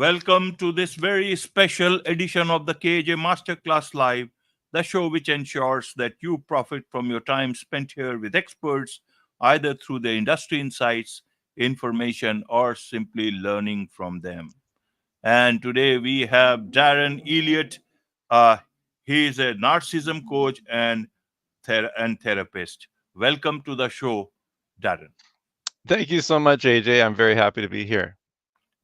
Welcome to this very special edition of the KJ Masterclass Live, the show which ensures that you profit from your time spent here with experts, either through their industry insights, information, or simply learning from them. And today we have Darren Elliott. Uh, he is a narcissism coach and therapist. Welcome to the show, Darren. Thank you so much, AJ. I'm very happy to be here.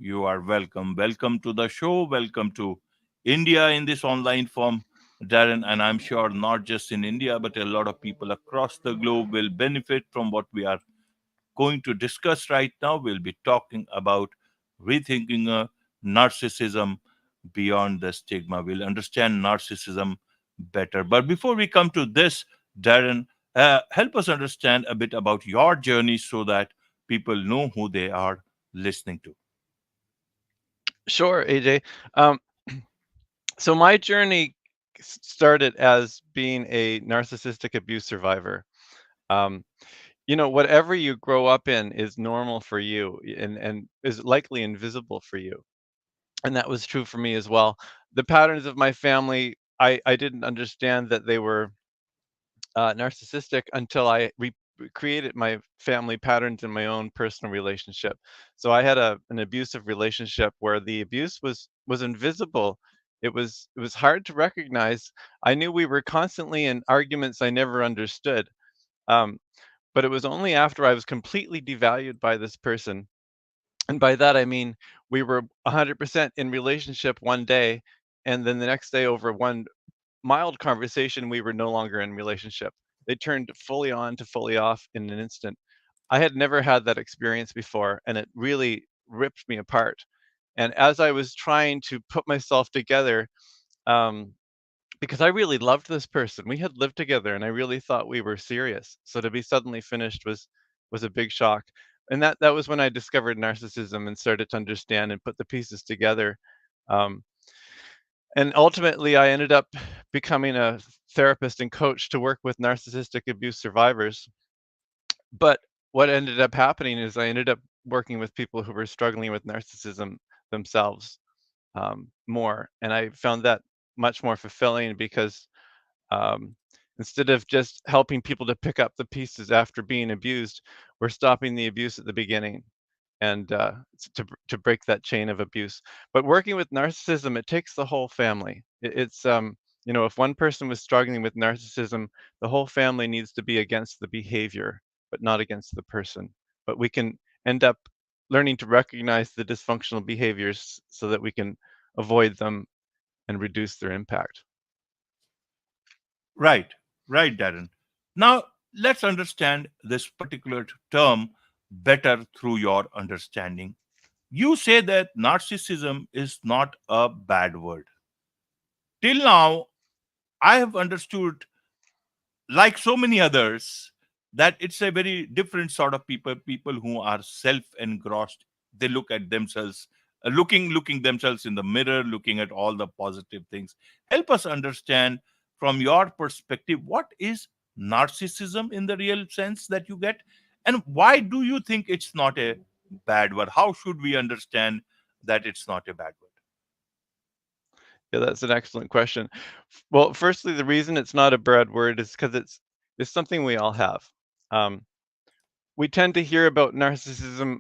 You are welcome. Welcome to the show. Welcome to India in this online form, Darren. And I'm sure not just in India, but a lot of people across the globe will benefit from what we are going to discuss right now. We'll be talking about rethinking narcissism beyond the stigma. We'll understand narcissism better. But before we come to this, Darren, help us understand a bit about your journey so that people know who they are listening to. Sure, AJ. Um, so my journey started as being a narcissistic abuse survivor. Um, whatever you grow up in is normal for you and is likely invisible for you. And that was true for me as well. The patterns of my family, I didn't understand that they were narcissistic until created my family patterns in my own personal relationship. So I had an abusive relationship where the abuse was invisible. It was hard to recognize. I knew we were constantly in arguments I never understood. Um, but it was only after I was completely devalued by this person, and by that I mean we were 100% in relationship one day, and then the next day over one mild conversation, we were no longer in relationship. They turned fully on to fully off in an instant. I had never had that experience before, and it really ripped me apart. And as I was trying to put myself together, um, because I really loved this person, we had lived together, and I really thought we were serious. So to be suddenly finished was a big shock. And that was when I discovered narcissism and started to understand and put the pieces together. Um, and ultimately, I ended up becoming a therapist and coach to work with narcissistic abuse survivors. But what ended up happening is I ended up working with people who were struggling with narcissism themselves more. And I found that much more fulfilling because um, instead of just helping people to pick up the pieces after being abused, we're stopping the abuse at the beginning and to break that chain of abuse. But working with narcissism, it takes the whole family. If one person was struggling with narcissism, the whole family needs to be against the behavior, but not against the person. But we can end up learning to recognize the dysfunctional behaviors so that we can avoid them and reduce their impact. Right, right, Darren. Now, let's understand this particular term better through your understanding. You say that narcissism is not a bad word. Till now, I have understood, like so many others, that it's a very different sort of people who are self engrossed. They look at themselves, looking themselves in the mirror, looking at all the positive things. Help us understand from your perspective what is narcissism in the real sense that you get, and why do you think it's not a bad word? How should we understand that it's not a bad word? Yeah, that's an excellent question. Well, firstly, the reason it's not a bad word is because it's something we all have. Um, we tend to hear about narcissism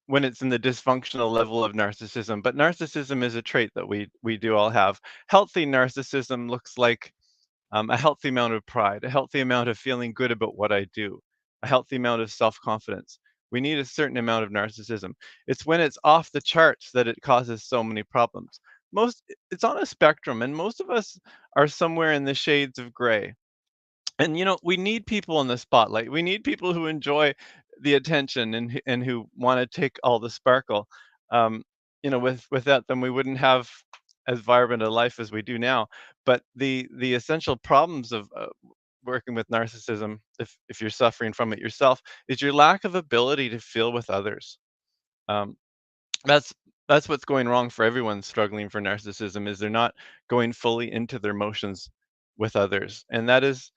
when it's in the dysfunctional level of narcissism, but narcissism is a trait that we do all have. Healthy narcissism looks like a healthy amount of pride, a healthy amount of feeling good about what I do, a healthy amount of self-confidence. We need a certain amount of narcissism. It's when it's off the charts that it causes so many problems. It's on a spectrum, and most of us are somewhere in the shades of gray. And we need people in the spotlight. We need people who enjoy the attention and who want to take all the sparkle. Without them, we wouldn't have as vibrant a life as we do now. But the essential problems of working with narcissism, if you're suffering from it yourself, is your lack of ability to feel with others. Um, that's that's what's going wrong for everyone struggling for narcissism, is they're not going fully into their emotions with others, and that is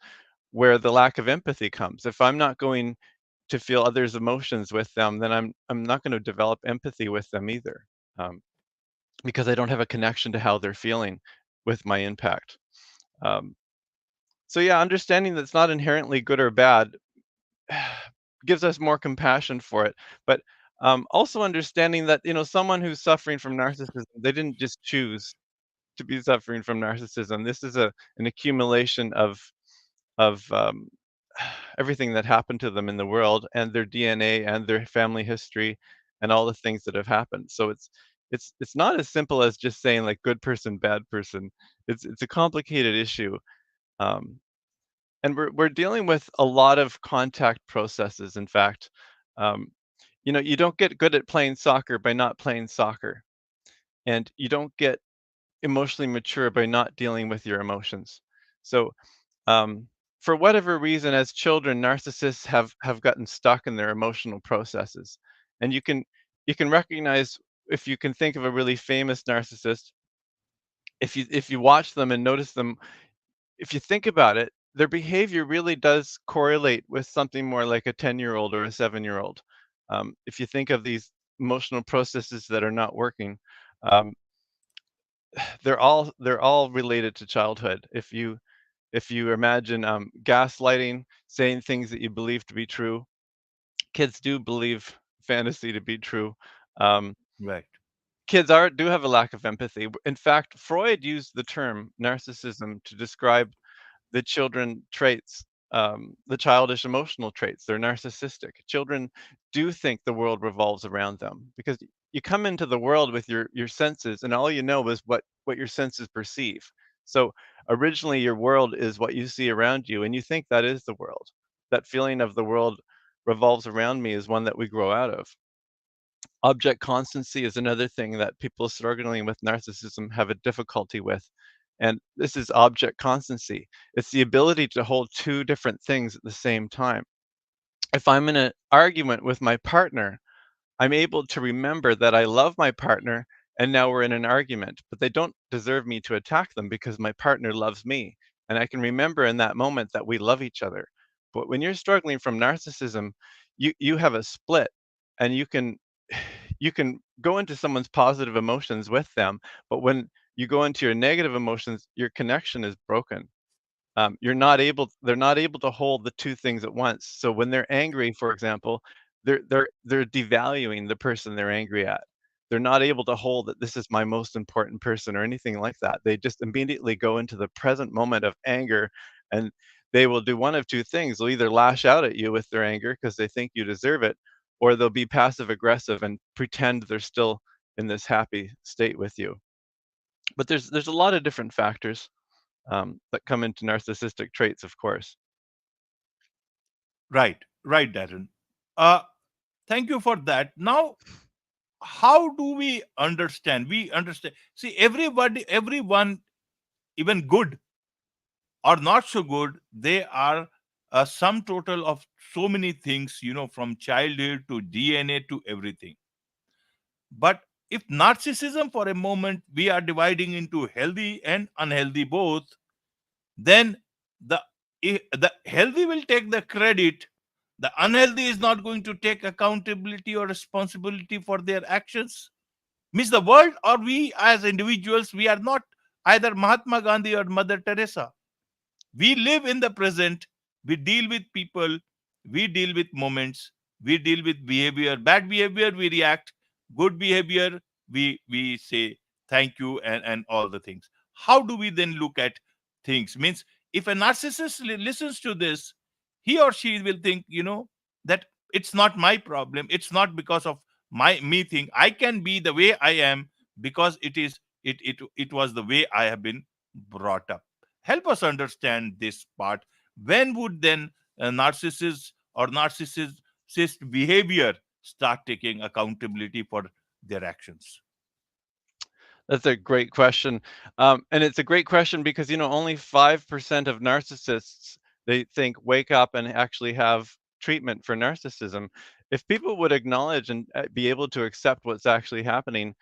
where the lack of empathy comes. If I'm not going to feel others' emotions with them, then I'm not going to develop empathy with them either. Um, because I don't have a connection to how they're feeling with my impact. Um, so yeah, understanding that it's not inherently good or bad gives us more compassion for it. But also understanding that someone who's suffering from narcissism, they didn't just choose to be suffering from narcissism. This is an accumulation of everything that happened to them in the world, and their DNA and their family history and all the things that have happened. So it's not as simple as just saying like good person, bad person. It's a complicated issue. Um, and we're dealing with a lot of contact processes. In fact, um, you don't get good at playing soccer by not playing soccer, and you don't get emotionally mature by not dealing with your emotions. So, um, for whatever reason, as children, narcissists have gotten stuck in their emotional processes, and you can recognize, if you can think of a really famous narcissist, if you watch them and notice them, if you think about it, their behavior really does correlate with something more like a 10-year-old or a 7-year-old. If you think of these emotional processes that are not working, um, they're all related to childhood. If you imagine gaslighting, saying things that you believe to be true, kids do believe fantasy to be true. Um, Right. Kids do have a lack of empathy. In fact, Freud used the term narcissism to describe the children traits, the childish emotional traits. They're narcissistic. Children do think the world revolves around them because you come into the world with your senses, and all you know is what your senses perceive. So originally, your world is what you see around you, and you think that is the world. That feeling of the world revolves around me is one that we grow out of. Object constancy is another thing that people struggling with narcissism have a difficulty with. And this is object constancy. It's the ability to hold two different things at the same time. If I'm in an argument with my partner, I'm able to remember that I love my partner and now we're in an argument, but they don't deserve me to attack them because my partner loves me. And I can remember in that moment that we love each other. But when you're struggling from narcissism, you have a split, and you can go into someone's positive emotions with them, but when you go into your negative emotions, your connection is broken. They're not able to hold the two things at once. So when they're angry, for example, they're devaluing the person they're angry at. They're not able to hold that this is my most important person or anything like that. They just immediately go into the present moment of anger, and they will do one of two things. They'll either lash out at you with their anger because they think you deserve it, or they'll be passive aggressive and pretend they're still in this happy state with you. But there's a lot of different factors that come into narcissistic traits, of course. Right. Right, Darren. Uh, Thank you for that. Now, how do we understand? We understand. See, everybody, everyone, even good or not so good, they are a sum total of so many things, from childhood to DNA to everything. But if narcissism, for a moment, we are dividing into healthy and unhealthy both, then the the healthy will take the credit. The unhealthy is not going to take accountability or responsibility for their actions. Means the world or we as individuals, we are not either Mahatma Gandhi or Mother Teresa. We live in the present. We deal with people. We deal with moments. We deal with behavior. Bad behavior, we react. Good behavior, we say thank you, and all the things. How do we then look at things? Means if a narcissist listens to this, he or she will think, that it's not my problem. It's not because of my me thing. I can be the way I am because it was the way I have been brought up. Help us understand this part. When would then a narcissist or narcissist behavior start taking accountability for their actions? That's a great question. And it's a great question because, only 5% of narcissists, they think, wake up and actually have treatment for narcissism. If people would acknowledge and be able to accept what's actually happening,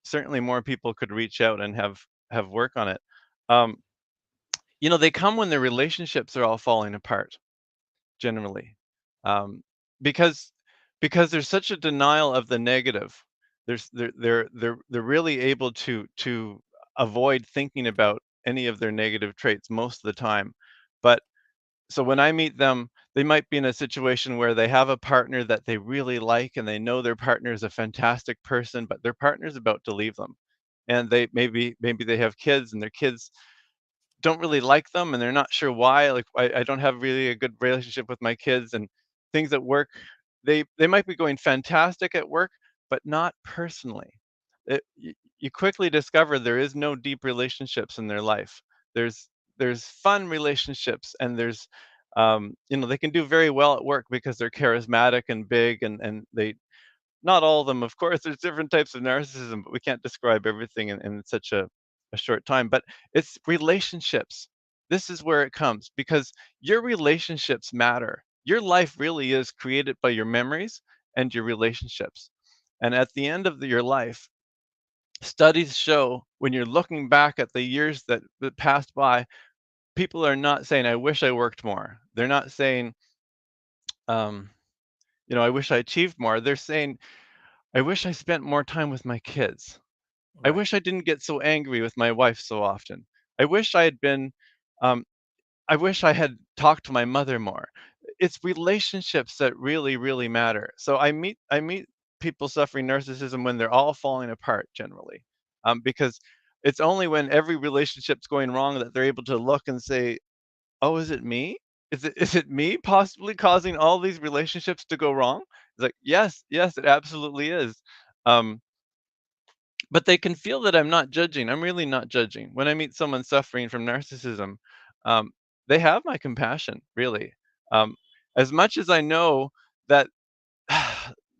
certainly more people could reach out and have work on it. Um, they come when their relationships are all falling apart, generally, um, because because there's such a denial of the negative. They're really able to avoid thinking about any of their negative traits most of the time. But so when I meet them, they might be in a situation where they have a partner that they really like and they know their partner is a fantastic person, but their partner's about to leave them. And they maybe they have kids and their kids don't really like them and they're not sure why. Like I don't have really a good relationship with my kids and things at work. They might be going fantastic at work, but not personally. You quickly discover there is no deep relationships in their life. There's there's fun relationships and there's they can do very well at work because they're charismatic and big and they not all of them, of course, there's different types of narcissism, but we can't describe everything in such a short time. But it's relationships. This is where it comes because your relationships matter. Your life really is created by your memories and your relationships. And at the end of your life, studies show when you're looking back at the years that passed by, people are not saying, I wish I worked more. They're not saying, um, I wish I achieved more. They're saying, I wish I spent more time with my kids. I Right. wish I didn't get so angry with my wife so often. I wish I had been, um, I wish I had talked to my mother more. It's relationships that really, really matter. So I meet people suffering narcissism when they're all falling apart generally, because it's only when every relationship's going wrong that they're able to look and say, "Oh, is it me? Is it me possibly causing all these relationships to go wrong?" It's like, yes, yes, it absolutely is. Um, but they can feel that I'm not judging. I'm really not judging. When I meet someone suffering from narcissism, um, they have my compassion, really. Um, as much as I know that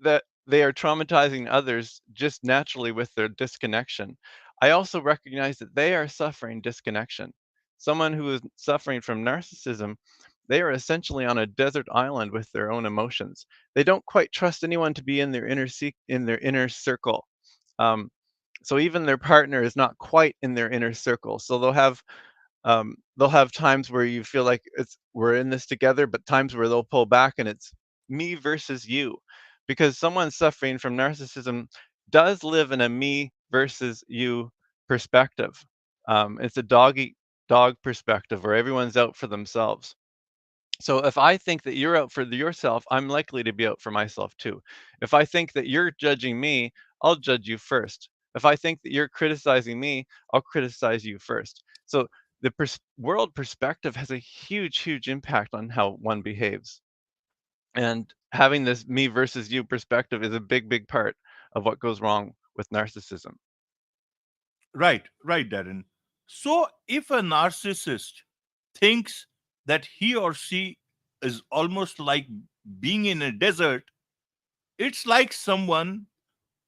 that they are traumatizing others just naturally with their disconnection, I also recognize that they are suffering disconnection. Someone who is suffering from narcissism, they are essentially on a desert island with their own emotions. They don't quite trust anyone to be in their in their inner circle. Um, so even their partner is not quite in their inner circle. So they'll have times where you feel like it's we're in this together, but times where they'll pull back and it's me versus you. Because someone suffering from narcissism does live in a me versus you perspective. It's a dog eat dog perspective where everyone's out for themselves. So if I think that you're out for yourself, I'm likely to be out for myself too. If I think that you're judging me, I'll judge you first. If I think that you're criticizing me, I'll criticize you first. So the world perspective has a huge, huge impact on how one behaves. And having this me versus you perspective is a big, big part of what goes wrong with narcissism. Right, right, Darren. So, if a narcissist thinks that he or she is almost like being in a desert, it's like someone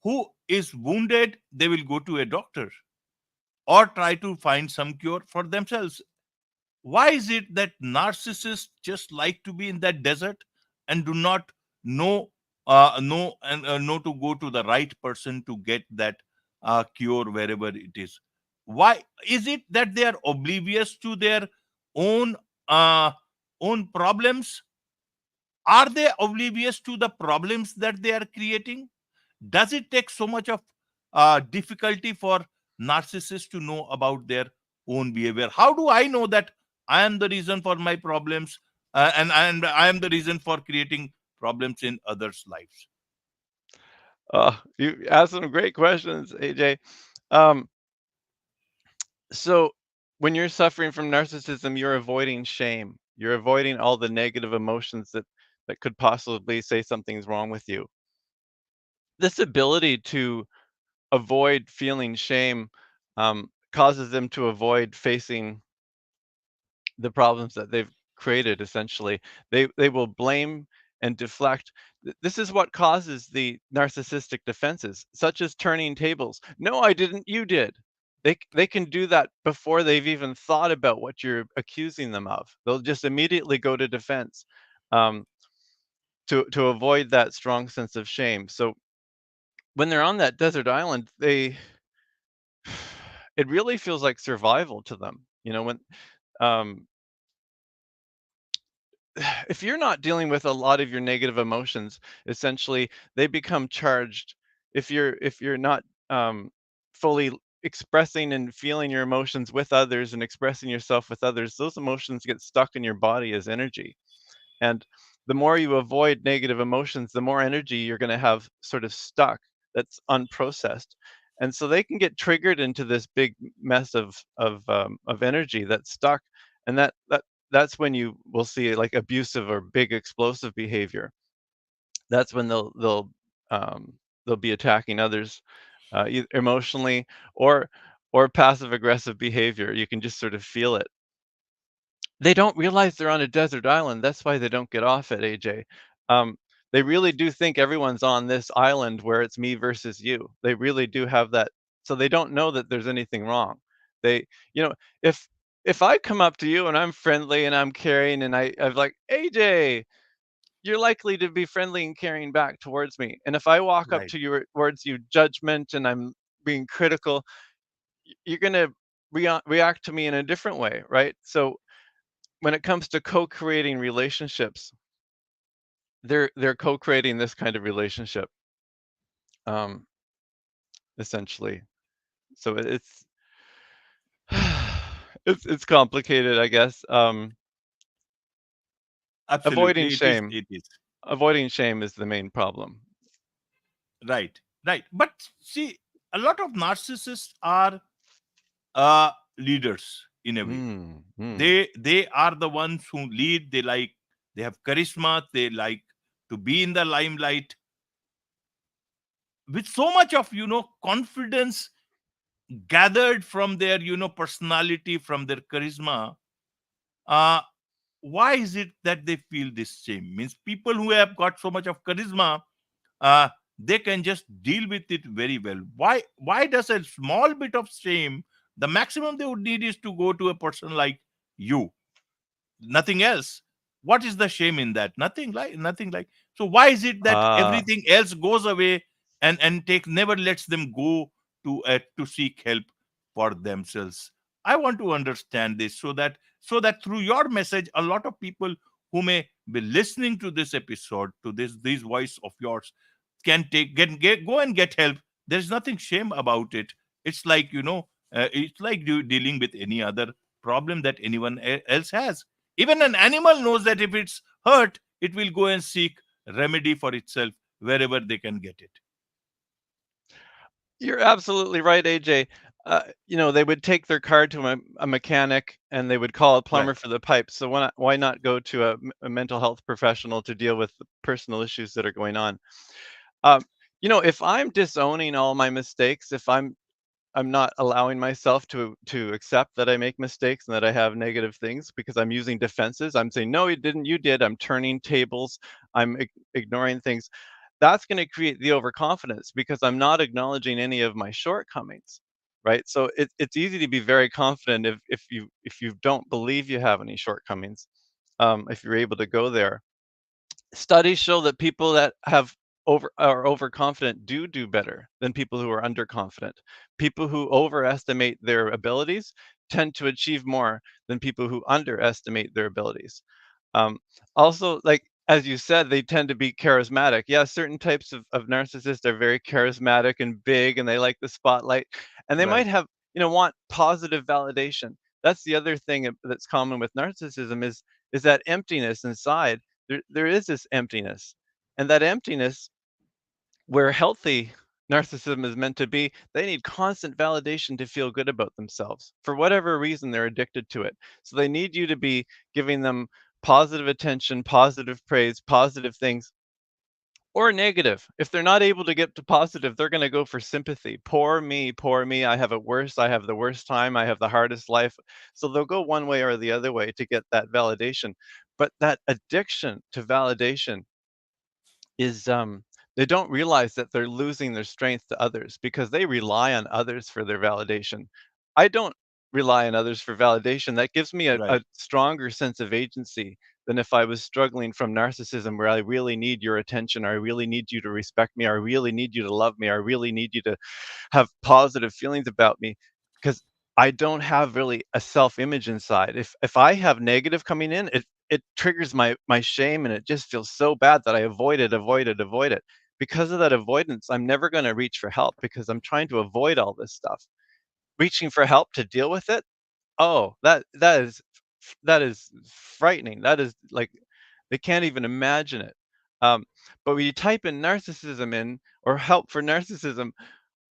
who is wounded, they will go to a doctor or try to find some cure for themselves. Why is it that narcissists just like to be in that desert and do not know to go to the right person to get that cure wherever it is? Why is it that they are oblivious to their own uh, own problems? Are they oblivious to the problems that they are creating? Does it take so much of difficulty for narcissists to know about their own behavior? How do I know that I am the reason for my problems, and I am the reason for creating problems in others' lives? You asked some great questions, AJ. Um, So, when you're suffering from narcissism, you're avoiding shame. You're avoiding all the negative emotions that could possibly say something's wrong with you. This ability to avoid feeling shame causes them to avoid facing the problems that they've created. Essentially, they will blame and deflect. This is what causes the narcissistic defenses, such as turning tables. No, I didn't. You did. They can do that before they've even thought about what you're accusing them of. They'll just immediately go to defense, um, to avoid that strong sense of shame. So when they're on that desert island, they it really feels like survival to them. When um, if you're not dealing with a lot of your negative emotions, essentially they become charged. if you're not fully expressing and feeling your emotions with others and expressing yourself with others, those emotions get stuck in your body as energy. And the more you avoid negative emotions, the more energy you're going to have sort of stuck that's unprocessed. And so they can get triggered into this big mess of energy that's stuck. And that's when you will see like abusive or big explosive behavior. That's when they'll be attacking others emotionally, or passive aggressive behavior. You can just sort of feel it. They don't realize they're on a desert island. That's why they don't get off it, AJ. Um, they really do think everyone's on this island where it's me versus you. They really do have that. So they don't know that there's anything wrong. They, you know, if if I come up to you and I'm friendly and I'm caring and I'm like, AJ, you're likely to be friendly and caring back towards me. And if I walk up Right. to you towards you judgment and I'm being critical, you're gonna react to me in a different way, right? So when it comes to co-creating relationships, they're co-creating this kind of relationship, um, essentially. So it's it's complicated, I guess. Avoiding Absolutely, it is. shame. It is. Avoiding shame is the main problem. Right. Right. But see, a lot of narcissists are uh, leaders in a way. Mm, mm. They are the ones who lead. They have charisma. They like to be in the limelight with so much of confidence gathered from their personality, from their charisma. uh why is it that they feel this shame? Means people who have got so much of charisma, uh they can just deal with it very well. Why does a small bit of shame, the maximum they would need is to go to a person like you, nothing else? What is the shame in that? Nothing like. So why is it that Ah, everything else goes away and take never lets them go to seek help for themselves? I want to understand this, so that through your message, a lot of people who may be listening to this episode, to this voice of yours, can go and get help. There's nothing shame about it. It's like, it's like dealing with any other problem that anyone else has. Even an animal knows that if it's hurt, it will go and seek remedy for itself wherever they can get it. you're absolutely right, AJ. They would take their car to a mechanic and they would call a Right. plumber for the pipes. So why not go to a mental health professional to deal with the personal issues that are going on? Um, if I'm disowning all my mistakes, if I'm not allowing myself to accept that I make mistakes and that I have negative things because I'm using defenses. I'm saying, no, you didn't, you did. I'm turning tables. I'm ignoring things. That's going to create the overconfidence because I'm not acknowledging any of my shortcomings. Right. So it's easy to be very confident if you don't believe you have any shortcomings. If you're able to go there, studies show that people that are overconfident do better than people who are underconfident. People who overestimate their abilities tend to achieve more than people who underestimate their abilities. Um, Also, like as you said, they tend to be charismatic. Yeah, certain types of narcissists are very charismatic and big, and they like the spotlight, and they might Right. have want positive validation. That's the other thing that's common with narcissism is that emptiness inside. There is this emptiness, and that emptiness, where healthy narcissism is meant to be, they need constant validation to feel good about themselves. For whatever reason, they're addicted to it. So they need you to be giving them positive attention, positive praise, positive things, or negative. If they're not able to get to positive, they're going to go for sympathy. Poor me. I have it worse. I have the worst time. I have the hardest life. So they'll go one way or the other way to get that validation. But that addiction to validation is they don't realize that they're losing their strength to others because they rely on others for their validation. I don't rely on others for validation. That gives me Right. a stronger sense of agency than if I was struggling from narcissism where I really need your attention, or I really need you to respect me, or I really need you to love me, or I really need you to have positive feelings about me, because I don't have really a self-image inside. If I have negative coming in, it triggers my shame, and it just feels so bad that I avoid it, avoid it, avoid it. because of that avoidance, I'm never going to reach for help because I'm trying to avoid all this stuff. Reaching for help to deal with it, oh, that is frightening. That is like they can't even imagine it. Um, but when you type in narcissism in or help for narcissism,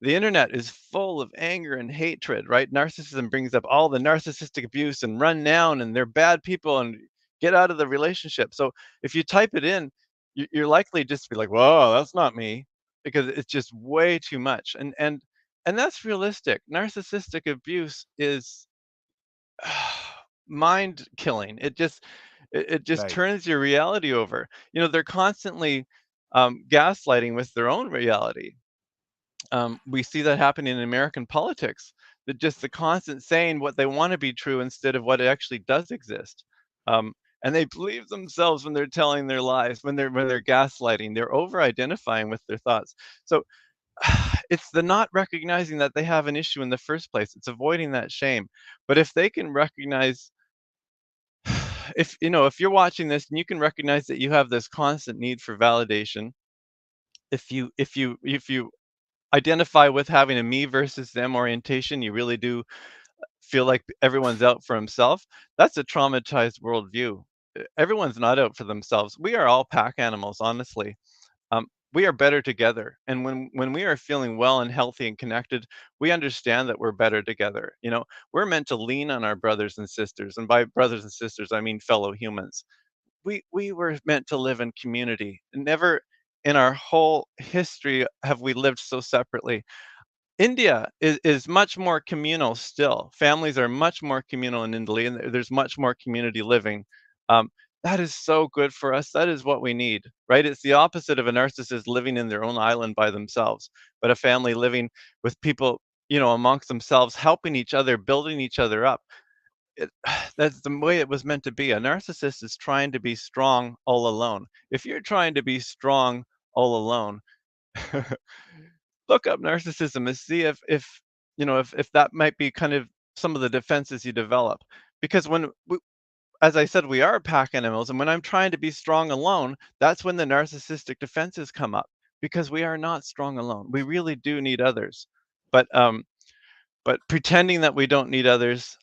the internet is full of anger and hatred, right? Narcissism brings up all the narcissistic abuse and run down and they're bad people and get out of the relationship. So if you type it in, you're likely just to be like, "Whoa, that's not me," because it's just way too much. And that's realistic. Narcissistic abuse is mind killing. It just Right. turns your reality over. They're constantly gaslighting with their own reality. We see that happening in American politics. That just the constant saying what they want to be true instead of what actually does exist. Um, and they believe themselves when they're telling their lies, when they're gaslighting. They're over identifying with their thoughts. So it's the not recognizing that they have an issue in the first place. It's avoiding that shame. But if they can recognize, if you're watching this and you can recognize that you have this constant need for validation, if you identify with having a me versus them orientation, you really do feel like everyone's out for himself, that's a traumatized worldview. Everyone's not out for themselves. We are all pack animals, honestly. We are better together. And when we are feeling well and healthy and connected, we understand that we're better together. We're meant to lean on our brothers and sisters. And by brothers and sisters, I mean fellow humans. We were meant to live in community. Never in our whole history have we lived so separately. India is much more communal still. Families are much more communal in Italy, and there's much more community living. Um, that is so good for us. That is what we need, right? It's the opposite of a narcissist living in their own island by themselves, but a family living with people, amongst themselves, helping each other, building each other up. It, that's the way it was meant to be. A narcissist is trying to be strong all alone. If you're trying to be strong all alone, look up narcissism and see if that might be kind of some of the defenses you develop. Because as I said, we are pack animals, and when I'm trying to be strong alone, that's when the narcissistic defenses come up. Because we are not strong alone. We really do need others. But pretending that we don't need others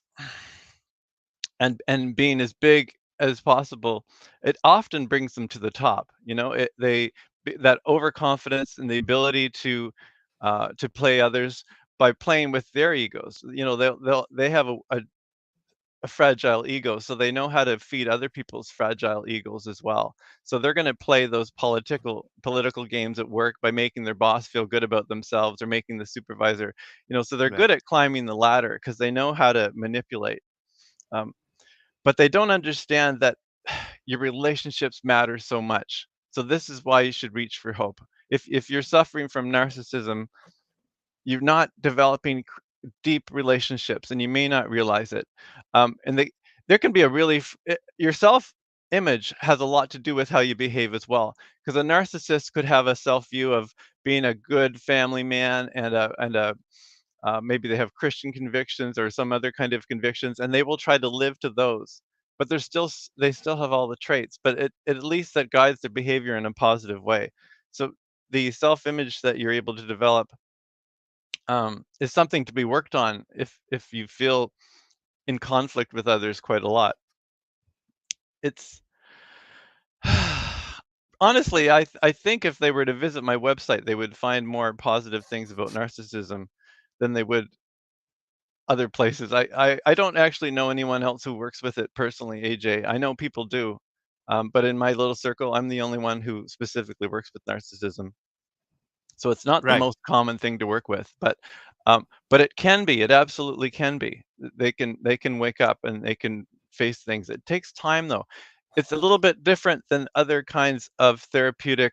and being as big as possible, it often brings them to the top. That overconfidence and the ability to play others by playing with their egos. They have a fragile ego, so they know how to feed other people's fragile egos as well. So they're going to play those political games at work by making their boss feel good about themselves or making the supervisor. So they're good Right. at climbing the ladder because they know how to manipulate. Um, but they don't understand that your relationships matter so much. So this is why you should reach for hope. If you're suffering from narcissism, you're not developing deep relationships, and you may not realize it. There can be your self image has a lot to do with how you behave as well. Because a narcissist could have a self view of being a good family man and maybe they have Christian convictions or some other kind of convictions, and they will try to live to those. But they still have all the traits, but it at least that guides their behavior in a positive way. So the self-image that you're able to develop is something to be worked on if you feel in conflict with others quite a lot. It's honestly, I think if they were to visit my website, they would find more positive things about narcissism than they would other places. I don't actually know anyone else who works with it personally, AJ. I know people do, but in my little circle, I'm the only one who specifically works with narcissism. So it's not the Right. most common thing to work with, but it can be. It absolutely can be. They can wake up and they can face things. It takes time though. It's a little bit different than other kinds of therapeutic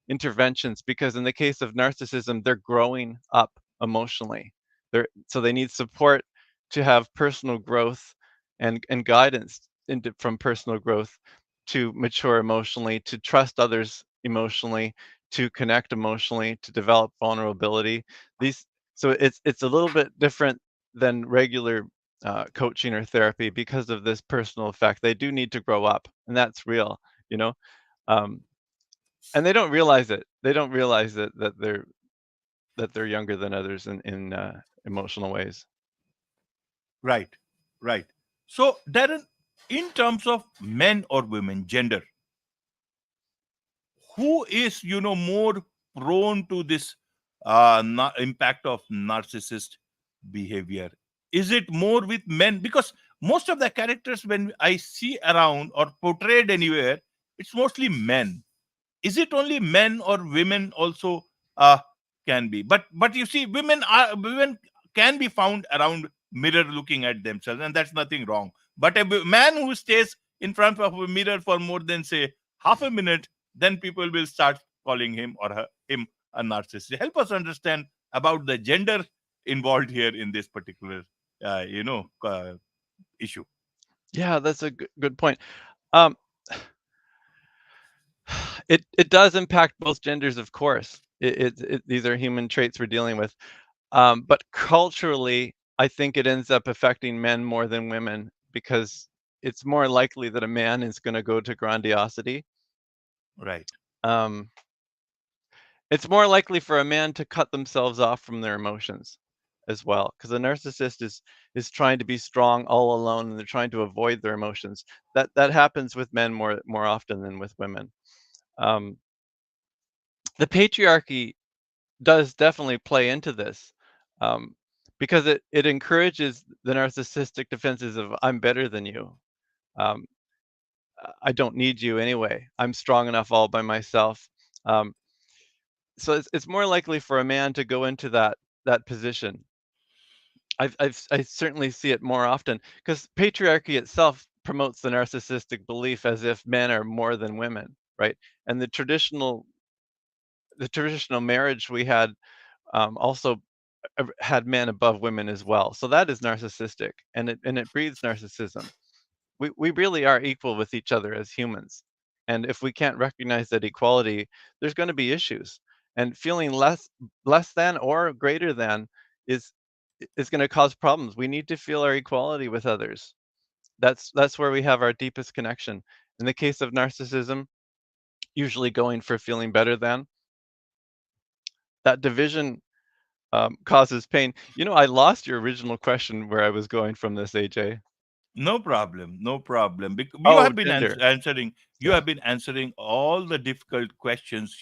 interventions because in the case of narcissism, they're growing up emotionally. So they need support to have personal growth and guidance from personal growth to mature emotionally, to trust others emotionally, to connect emotionally, to develop vulnerability. These so it's a little bit different than regular coaching or therapy because of this personal effect. They do need to grow up, and that's real, you know. Um, and they don't realize it. they don't realize that they're younger than others in emotional ways. Right, right. So, Darren, in terms of men or women, gender, who is more prone to this impact of narcissist behavior? Is it more with men? Because most of the characters when I see around or portrayed anywhere, it's mostly men. Is it only men or women also uh, can be? But you see, women can be found around mirror looking at themselves, and that's nothing wrong. But a man who stays in front of a mirror for more than say half a minute, then people will start calling him or him a narcissist. Help us understand about the gender involved here in this particular issue. Yeah, that's a good point. Um, it does impact both genders, of course. These are human traits we're dealing with. But culturally, I think it ends up affecting men more than women because it's more likely that a man is going to go to grandiosity. Right. Um, it's more likely for a man to cut themselves off from their emotions as well, because a narcissist is trying to be strong all alone, and they're trying to avoid their emotions. That happens with men more often than with women. Um, the patriarchy does definitely play into this, um, because it encourages the narcissistic defenses of "I'm better than you. Um, I don't need you anyway. I'm strong enough all by myself." Um, so it's more likely for a man to go into that position. I certainly see it more often because patriarchy itself promotes the narcissistic belief as if men are more than women, right? And the traditional marriage we had also had men above women as well. So that is narcissistic, and it breeds narcissism. We really are equal with each other as humans, and if we can't recognize that equality, there's going to be issues. And feeling less than or greater than is is going to cause problems. We need to feel our equality with others. That's where we have our deepest connection. In the case of narcissism, usually going for feeling better than, that division causes pain. I lost your original question where I was going from this, AJ. No problem, no problem. Because you Oh, have been gender. answering, you Yeah. have been answering all the difficult questions,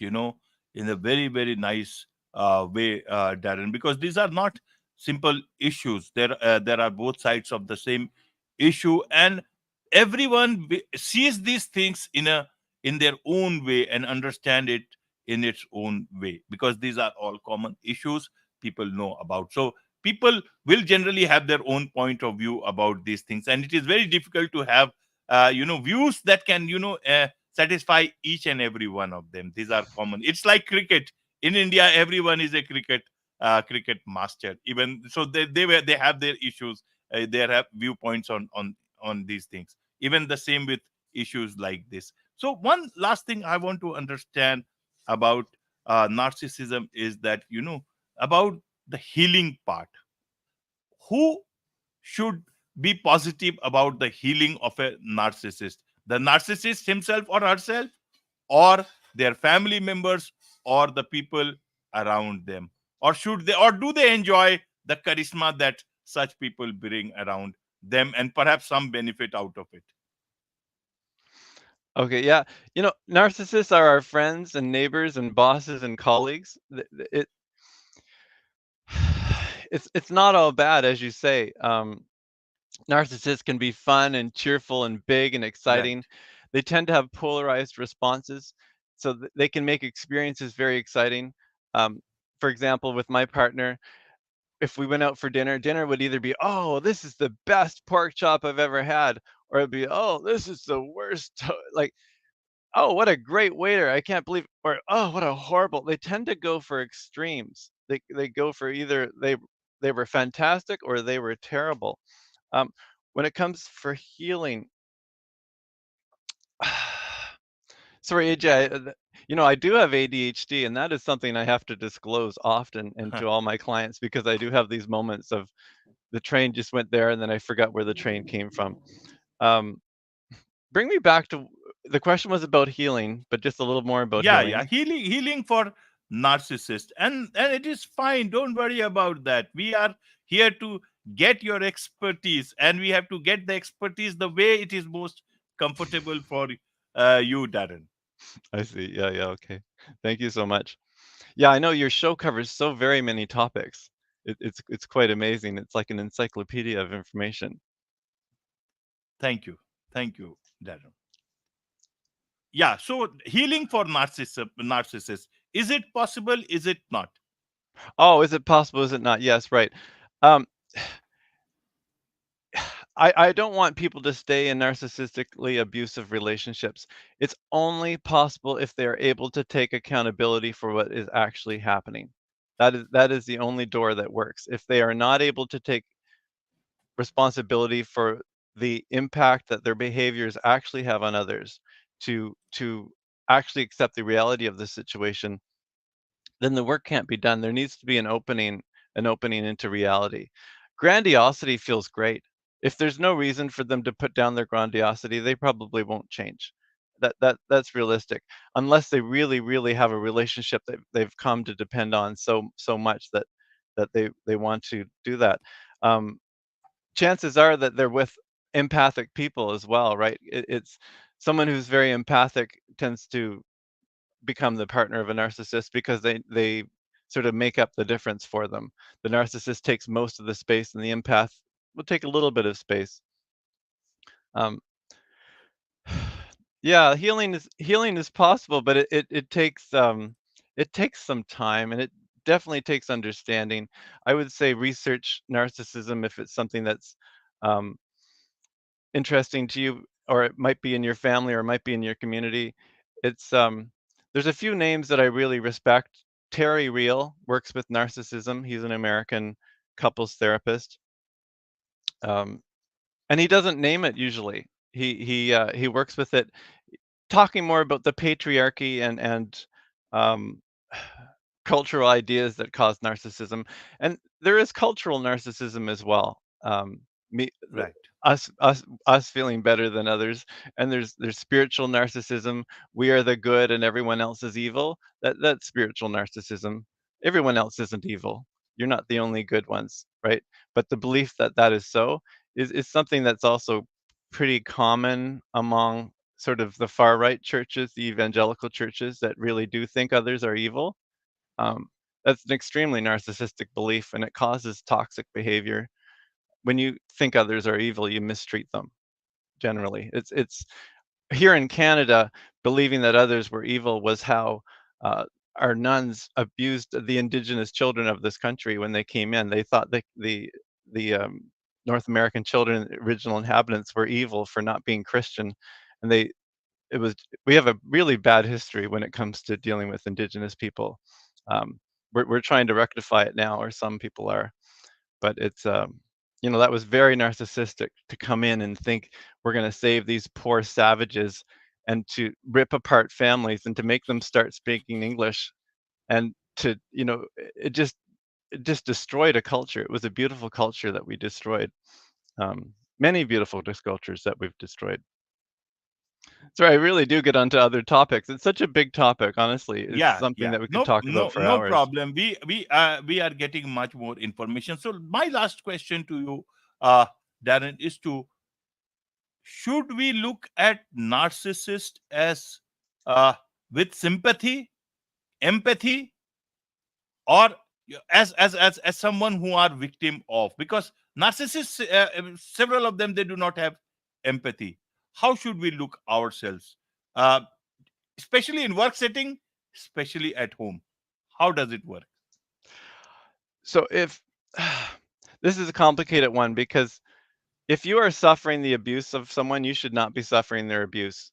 in a very, very nice way, Darren. Because these are not simple issues. There are both sides of the same issue, and everyone sees these things in their own way and understand it in its own way. Because these are all common issues people know about. So people will generally have their own point of view about these things, and it is very difficult to have views that can satisfy each and every one of them. These are common. It's like cricket. In India, everyone is a cricket master. Even so, they have their issues. They have viewpoints on these things. Even the same with issues like this. So one last thing I want to understand about narcissism is that about the healing part. Who should be positive about the healing of a narcissist? The narcissist himself or herself, or their family members, or the people around them? Or should they, or do they enjoy the charisma that such people bring around them and perhaps some benefit out of it? Okay, yeah. Narcissists are our friends and neighbors and bosses and colleagues. It's not all bad, as you say. Narcissists can be fun and cheerful and big and Right. exciting. They tend to have polarized responses, so they can make experiences very exciting. Um, for example, with my partner, if we went out for dinner, dinner would either be, "Oh, this is the best pork chop I've ever had," or it'd be, "Oh, this is the worst." Like, "Oh, what a great waiter. I can't believe," or, "Oh, what a horrible." They tend to go for extremes. They go for either they were fantastic or they were terrible. Um, when it comes for healing, sorry, AJ, I do have ADHD, and that is something I have to disclose often and to all my clients because I do have these moments of the train just went there and then I forgot where the train came from. Um, bring me back to the question was about healing, but just a little more about Yeah, yeah, healing. healing for narcissists, and it is fine, don't worry about that. We are here to get your expertise, and we have to get the expertise the way it is most comfortable for you, Darren. I see. Yeah, yeah, okay. Thank you so much. Yeah, I know your show covers so very many topics. It's quite amazing. It's like an encyclopedia of information. Thank you, Darren. Yeah, so healing for narcissists, is it possible, is it not? Oh, is it possible? Is it not? Yes, right. Um, I don't want people to stay in narcissistically abusive relationships. It's only possible if they are able to take accountability for what is actually happening. That is the only door that works. If they are not able to take responsibility for the impact that their behaviors actually have on others, to actually accept the reality of the situation, then the work can't be done. There needs to be an opening into reality. Grandiosity feels great. If there's no reason for them to put down their grandiosity, they probably won't change. That's realistic, unless they really, really have a relationship that they've come to depend on so much that they want to do that. Um, Chances are that they're with empathic people as well, right? It's someone who's very empathic tends to become the partner of a narcissist because they sort of make up the difference for them. The narcissist takes most of the space, and the empath will take a little bit of space. Um, yeah, healing is possible, but it takes some time, and it definitely takes understanding. I would say research narcissism if it's something that's um, interesting to you, or it might be in your family, or it might be in your community. It's there's a few names that I really respect. Terry Real works with narcissism. He's an American couples therapist, um, and he doesn't name it usually. He works with it, talking more about the patriarchy and um, cultural ideas that cause narcissism, and there is cultural narcissism as well. Me, the, Right. us feeling better than others, and there's spiritual narcissism. We are the good, and everyone else is evil. That's spiritual narcissism. Everyone else isn't evil. You're not the only good ones, right? But the belief that that is so is something that's also pretty common among sort of the far right churches, the evangelical churches that really do think others are evil. um, that's an extremely narcissistic belief, and it causes toxic behavior. When you think others are evil, you mistreat them. Generally, it's here in Canada. Believing that others were evil was how uh, our nuns abused the indigenous children of this country when they came in. They thought that the North American children, original inhabitants, were evil for not being Christian, and it was we have a really bad history when it comes to dealing with indigenous people. Um, we're trying to rectify it now, or some people are, but that was very narcissistic to come in and think we're going to save these poor savages, and to rip apart families and to make them start speaking English, and to it just destroyed a culture. It was a beautiful culture that we destroyed. Many beautiful cultures that we've destroyed. So I really do get onto other topics. It's such a big topic, honestly. It's Yeah, something yeah, that we could no, talk about no, for no hours. problem. We are getting much more information. So my last question to you, Darren, is to should we look at narcissist as uh, with sympathy, empathy, or as someone who are victim of, because narcissists, several of them, they do not have empathy. How should we look ourselves, uh, especially in work setting, especially at home? How does it work? So if this is a complicated one, because if you are suffering the abuse of someone, you should not be suffering their abuse.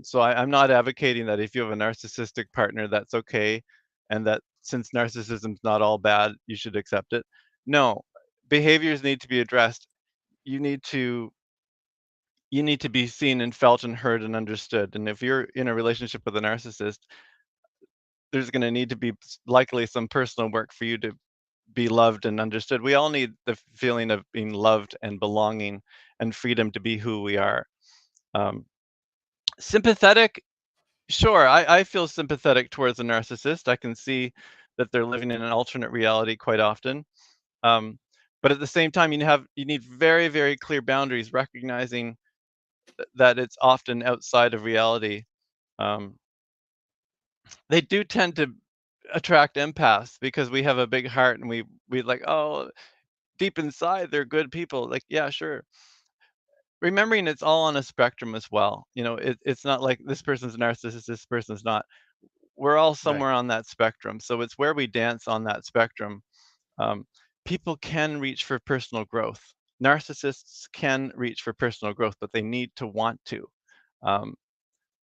So I'm not advocating that if you have a narcissistic partner, that's okay, and that since narcissism's not all bad, you should accept it. No, behaviors need to be addressed. You need to you need to be seen and felt and heard and understood. And if you're in a relationship with a narcissist, there's going to need to be likely some personal work for you to be loved and understood. We all need the feeling of being loved and belonging and freedom to be who we are. Um, Sympathetic, sure. I feel sympathetic towards a narcissist. I can see that they're living in an alternate reality quite often. Um, but at the same time, you need very, very clear boundaries, recognizing that it's often outside of reality. Um, they do tend to attract empaths because we have a big heart and we like, oh, deep inside they're good people. Like, yeah, sure. Remembering it's all on a spectrum as well. It's not like this person's a narcissist, this person's not. We're all Right. somewhere on that spectrum. So it's where we dance on that spectrum. Um, People can reach for personal growth. Narcissists can reach for personal growth, but they need to want to. Um,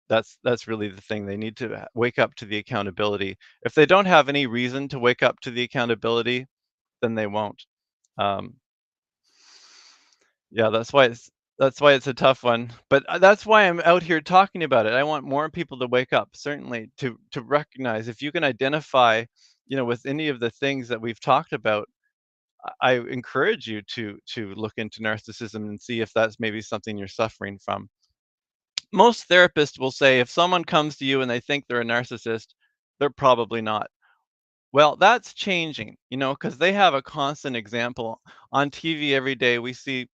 that's really the thing. They need to wake up to the accountability. If they don't have any reason to wake up to the accountability, then they won't. Um, yeah, that's why it's a tough one. But that's why I'm out here talking about it. I want more people to wake up, certainly to recognize if you can identify, with any of the things that we've talked about. I encourage you to look into narcissism and see if that's maybe something you're suffering from. Most therapists will say if someone comes to you and they think they're a narcissist, they're probably not. Well, that's changing, because they have a constant example on TV every day. We see,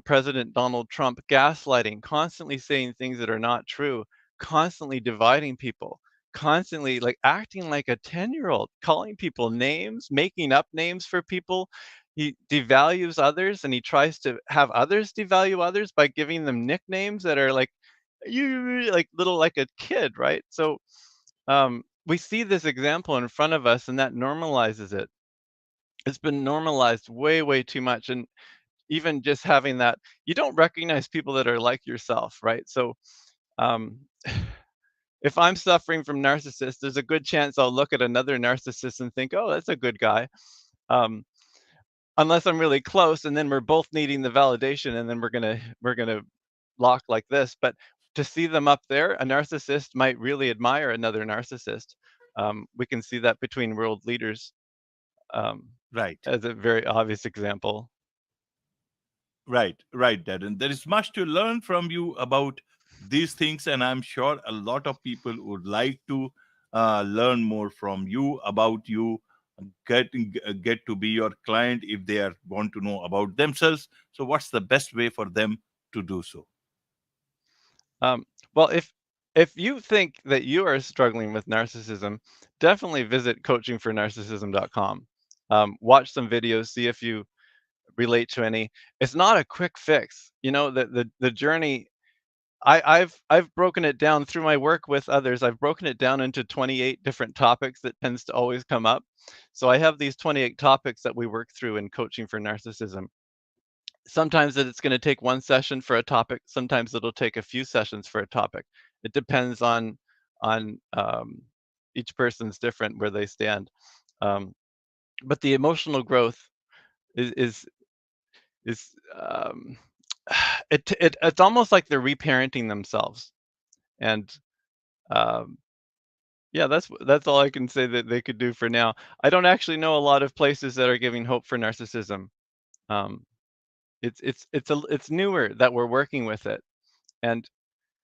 President Donald Trump gaslighting, constantly saying things that are not true, constantly dividing people, constantly like acting like a 10-year-old, calling people names, making up names for people. He devalues others and he tries to have others devalue others by giving them nicknames that are like you like little like a kid, right? So we see this example in front of us and that normalizes it. It's been normalized way, way too much. And even just having that, you don't recognize people that are like yourself, right? So um, if I'm suffering from narcissists, there's a good chance I'll look at another narcissist and think, oh, that's a good guy. Um, Unless I'm really close and then we're both needing the validation and then we're gonna lock like this. But to see them up there, a narcissist might really admire another narcissist. We can see that between world leaders, um, Right. as a very obvious example. Right, Darren. There is much to learn from you about these things, and I'm sure a lot of people would like to learn more from you about you. Get to be your client if they are want to know about themselves. So, what's the best way for them to do so? Um, well, if you think that you are struggling with narcissism, definitely visit coachingfornarcissism.com. Watch some videos, see if you relate to any. It's not a quick fix. The journey. I've broken it down through my work with others. I've broken it down into 28 different topics that tends to always come up. So I have these 28 topics that we work through in coaching for narcissism. Sometimes it's going to take one session for a topic. Sometimes it'll take a few sessions for a topic. It depends on each person's different where they stand. Um, but the emotional growth is is is it's almost like they're reparenting themselves. And um, yeah, that's all I can say that they could do for now. I don't actually know a lot of places that are giving hope for narcissism. Um, it's newer that we're working with it. And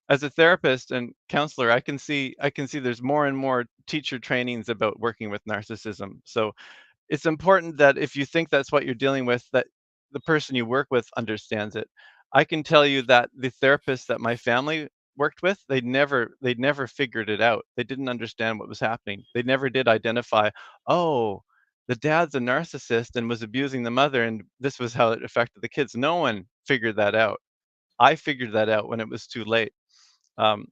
as a therapist and counselor, I can see there's more and more teacher trainings about working with narcissism. So it's important that if you think that's what you're dealing with, that the person you work with understands it. I can tell you that the therapist that my family worked with, they never figured it out. They didn't understand what was happening. They never did identify, oh, the dad's a narcissist and was abusing the mother, and this was how it affected the kids. No one figured that out. I figured that out when it was too late. Um,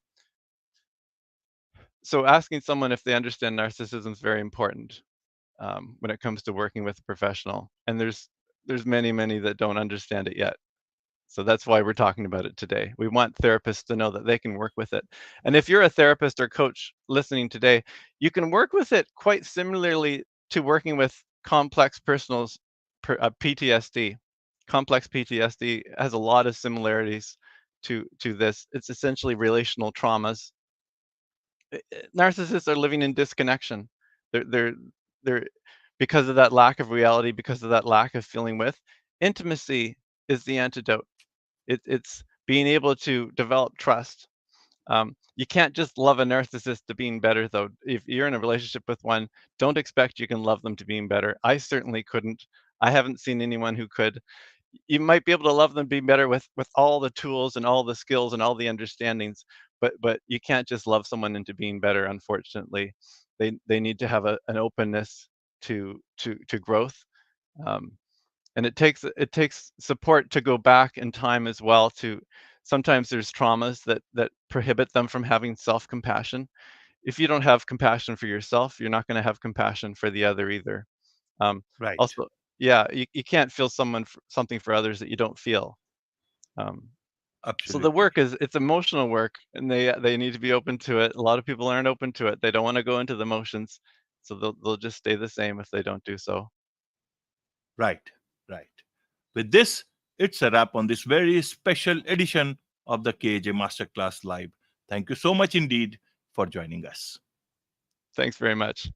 so asking someone if they understand narcissism is very important, when it comes to working with a professional. And there's many, many that don't understand it yet. So that's why we're talking about it today. We want therapists to know that they can work with it. And if you're a therapist or coach listening today, you can work with it quite similarly to working with complex PTSD. Complex PTSD has a lot of similarities to this. It's essentially relational traumas. Narcissists are living in disconnection. They're because of that lack of reality, because of that lack of feeling with. Intimacy is the antidote. It's being able to develop trust. You can't just love a narcissist to being better, though. If you're in a relationship with one, don't expect you can love them to being better. I certainly couldn't. I haven't seen anyone who could. You might be able to love them being better with all the tools and all the skills and all the understandings, but you can't just love someone into being better. Unfortunately, they need to have an openness to growth. Um, and it takes support to go back in time as well. To sometimes there's traumas that prohibit them from having self-compassion. If you don't have compassion for yourself, you're not going to have compassion for the other either. um, Right. Also, yeah, you can't feel something for others that you don't feel. um, so the Absolutely. work is, it's emotional work, and they need to be open to it. A lot of people aren't open to it. They don't want to go into the emotions, so they'll just stay the same if they don't do so. Right. Right. With this, it's a wrap on this very special edition of the KJ Masterclass Live. Thank you so much indeed for joining us. Thanks very much.